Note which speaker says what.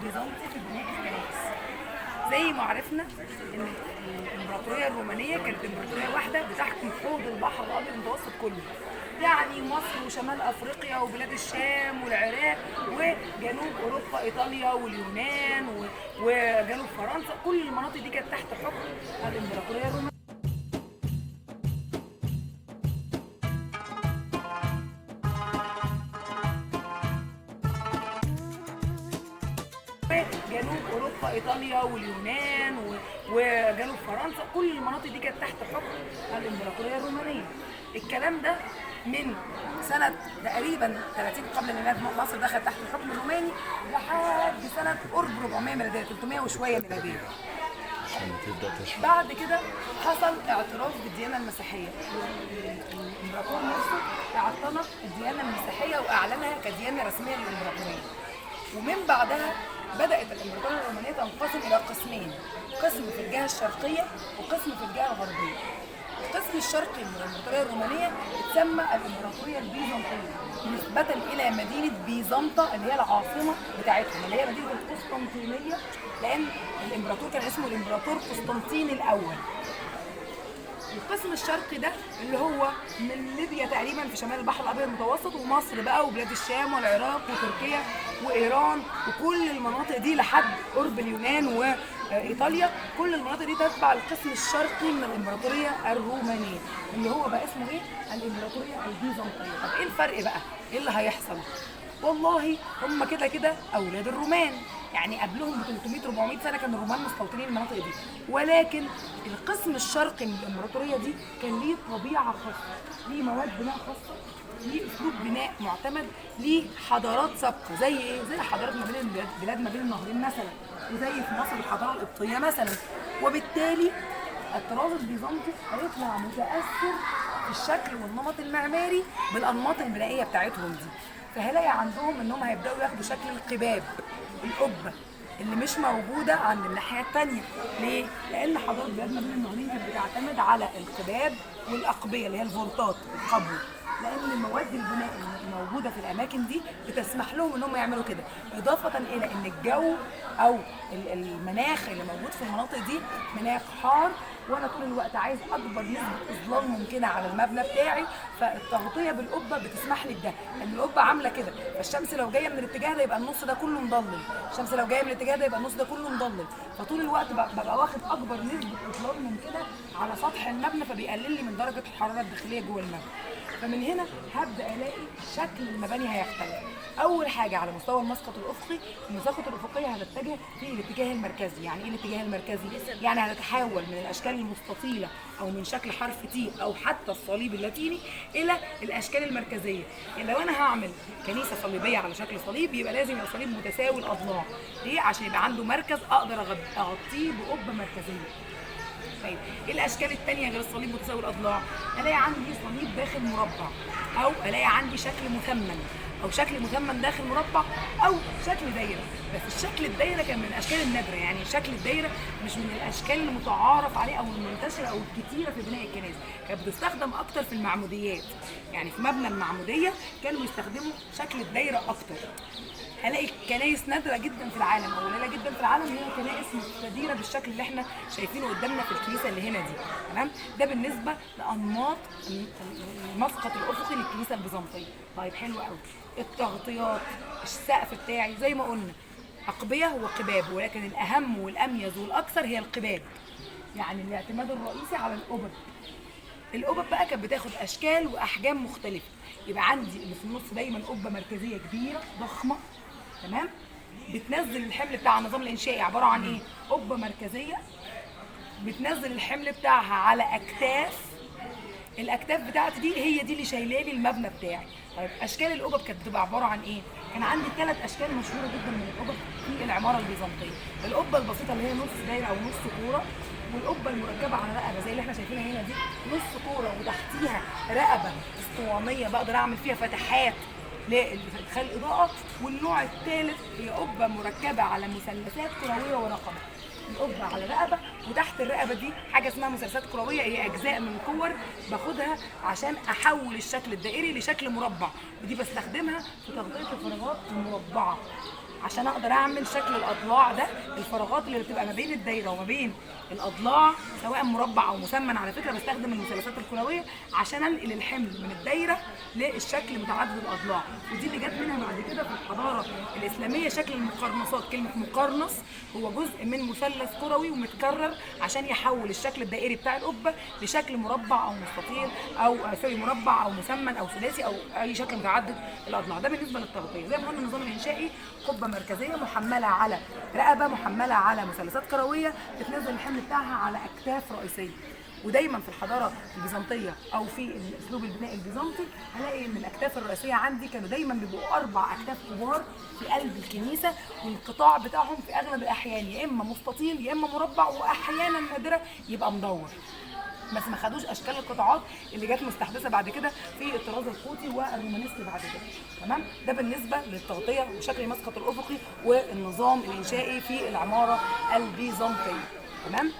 Speaker 1: البيزنطي في بناء الكنائس. زي ما عرفنا ان الامبراطوريه الرومانيه كانت امبراطوريه واحده بتحكم حوض البحر الابيض المتوسط كله، يعني مصر وشمال افريقيا وبلاد الشام والعراق وجنوب اوروبا، ايطاليا واليونان وجنوب فرنسا، كل المناطق دي كانت تحت حكم الامبراطوريه الرومانيه. جنوب اوروبا، ايطاليا واليونان وجنوب فرنسا، كل المناطق دي كانت تحت حكم الامبراطوريه الرومانيه. الكلام ده من سنه تقريبا 30 قبل الميلاد، مصر دخلت تحت الحكم الروماني لحد سنه قرب 400 ميلاديه، 300 وشويه ميلاديه. بعد كده حصل اعتراف بالديانه المسيحيه، الامبراطور نفسه اعتنق الديانه المسيحيه واعلنها كديانه رسميه للامبراطوريه. ومن بعدها بدأت الإمبراطورية الرومانية تنقسم إلى قسمين، قسم في الجهة الشرقية وقسم في الجهة الغربية. القسم الشرقي من الإمبراطورية الرومانية اتسمى الإمبراطورية البيزنطية نسبة إلى مدينة بيزنطة اللي هي العاصمة بتاعتهم، اللي هي مدينة القسطنطينية، لأن الإمبراطور كان اسمه الإمبراطور قسطنطين الأول. القسم الشرقي ده اللي هو من ليبيا تقريبا في شمال البحر الابيض المتوسط، ومصر بقى وبلاد الشام والعراق وتركيا وايران وكل المناطق دي لحد قرب اليونان وايطاليا، كل المناطق دي تتبع القسم الشرقي من الامبراطوريه الرومانيه اللي هو بقى اسمه ايه؟ الامبراطوريه البيزنطيه. طب ايه الفرق بقى؟ ايه اللي هيحصل؟ والله هم كده كده اولاد الرومان، يعني قبلهم ب 300 400 سنه كان الرومان مستوطنين المناطق دي، ولكن القسم الشرقي من الامبراطوريه دي كان ليه طبيعه خاصه، ليه مواد بناء خاصه، ليه اسلوب بناء معتمد، ليه حضارات سابقه. زي ايه؟ زي حضارات ما بين البلاد ما بين النهرين مثلا، وزي في مصر الحضاره القبطيه مثلا. وبالتالي الطراز البيزنطي هيطلع متاثر في الشكل والنمط المعماري بالانماط البنائيه بتاعتهم دي. فهلاقي عندهم انهم هيبداوا ياخدوا شكل القباب، القبه اللي مش موجوده عند الناحيه الثانيه. ليه؟ لان حضاره بلاد ما بين النهرين كانت بتعتمد على القباب والاقبيه اللي هي الفولتات، القبو، لان المواد البناء الموجوده في الاماكن دي بتسمح لهم ان هم يعملوا كده، اضافه الى ان الجو او المناخ اللي موجود في المناطق دي مناخ حار، وانا طول الوقت عايز اكبر نسبه اظلال ممكنه على المبنى بتاعي، فالتغطيه بالقبه بتسمح لي بده، لان القبه عامله كده، فالشمس لو جايه من الاتجاه ده يبقى النص ده كله مضلل، الشمس لو جايه من الاتجاه ده يبقى النص ده كله مضلل، فطول الوقت ببقى واخد اكبر نسبه اظلال ممكنه على سطح المبنى، فبيقلل لي من درجه الحراره الداخليه جوه المبنى. فمن هنا هبدا الاقي شكل المباني هيختلف. اول حاجه على مستوى المسقط الافقي، المساقط الافقيه هتتجه في الاتجاه المركزي. يعني ايه الاتجاه المركزي؟ يعني هتتحول من الاشكال المستطيله او من شكل حرف تي او حتى الصليب اللاتيني الى الاشكال المركزيه. يعني لو انا هعمل كنيسه صليبيه على شكل صليب، يبقى لازم يبقى صليب متساوي الاضلاع. ليه؟ عشان يبقى عنده مركز اقدر اغطيه بقبه مركزيه. طيب ايه الاشكال الثانيه غير الصليب متساوي الاضلاع؟ الاقي عندي صليب داخل مربع، او الاقي عندي شكل مثمن، او شكل مثمن داخل مربع، او شكل دايره. بس الشكل الدايره كان من الاشكال النادره، يعني شكل الدايره مش من الاشكال المتعارف عليه او المنتشره او الكتيره في بناء الكنائس، كانت بتستخدم اكتر في المعموديات. يعني في مبنى المعموديه كانوا يستخدموا شكل الدايره اكتر. هلاقي كنايس نادره جدا في العالم او قليله جدا في العالم هي كنائس مستديره بالشكل اللي احنا شايفينه قدامنا في الكنيسه اللي هنا دي، تمام؟ ده بالنسبه لانماط المسقط الافقي للكنيسه البيزنطيه. طيب حلو قوي. التغطيات، السقف بتاعي زي ما قلنا اقبيه وقباب، ولكن الاهم والاميز والاكثر هي القباب، يعني الاعتماد الرئيسي على القبب. القبب بقى كانت بتاخد اشكال واحجام مختلفه. يبقى عندي اللي في النص دايما قبه مركزيه كبيره ضخمه، تمام؟ بتنزل الحمل بتاع النظام الانشائي عباره عن ايه؟ قبه مركزيه بتنزل الحمل بتاعها على اكتاف، الاكتاف بتاعتي دي هي دي اللي شايله لي المبنى بتاعي. طيب اشكال القبب كانت بتبقى عباره عن ايه؟ كان عندي 3 اشكال مشهوره جدا من القبب في العماره البيزنطيه. القبه البسيطه اللي هي نص دايره او نص كوره، والقبه المركبه على رقبه زي اللي احنا شايفينها هنا دي، نص كوره وتحتيها رقبه اسطوانيه بقدر اعمل فيها فتحات لادخال الاضاءه. والنوع الثالث هي قبه مركبه على مثلثات كرويه ورقبه، القبه على رقبه وتحت الرقبه دي حاجه اسمها مثلثات كرويه، هي اجزاء من كور باخدها عشان احول الشكل الدائري لشكل مربع، ودي بستخدمها في تغطيه الفراغات المربعه. عشان اقدر اعمل شكل الاضلاع ده، الفراغات اللي بتبقى ما بين الدايره وما بين الاضلاع سواء مربع او مسمن. على فكره بستخدم المثلثات الكرويه عشان انقل الحمل من الدايره للشكل متعدد الاضلاع، ودي اللي جت منها بعد كده في الحضاره الاسلاميه شكل المقرنصات. كلمه مقرنص هو جزء من مثلث كروي ومتكرر عشان يحول الشكل الدائري بتاع القبه لشكل مربع او مستطيل او سوري مربع او مسمن او ثلاثي او اي شكل متعدد الاضلاع. ده بالنسبه للتغطيه. زي ما قلنا النظام الانشائي قبه مركزيه محمله على رقبه محمله على مثلثات كرويه بتنزل الحمل بتاعها على اكتاف رئيسيه. ودايما في الحضاره البيزنطيه او في اسلوب البناء البيزنطي هلاقي ان الاكتاف الرئيسيه عندي كانوا دايما بيبقوا 4 اكتاف كبار في قلب الكنيسه، والقطاع بتاعهم في اغلب الاحيان يا اما مستطيل يا اما مربع، واحيانا نادره يبقى مدور. بس ما خدوش اشكال القطاعات اللي جت مستحدثه بعد كده في الطراز القوطي والرومانسكي بعد كده. تمام؟ ده بالنسبه للتغطيه وشكل المسقط الافقي والنظام الانشائي في العماره البيزنطيه. تمام؟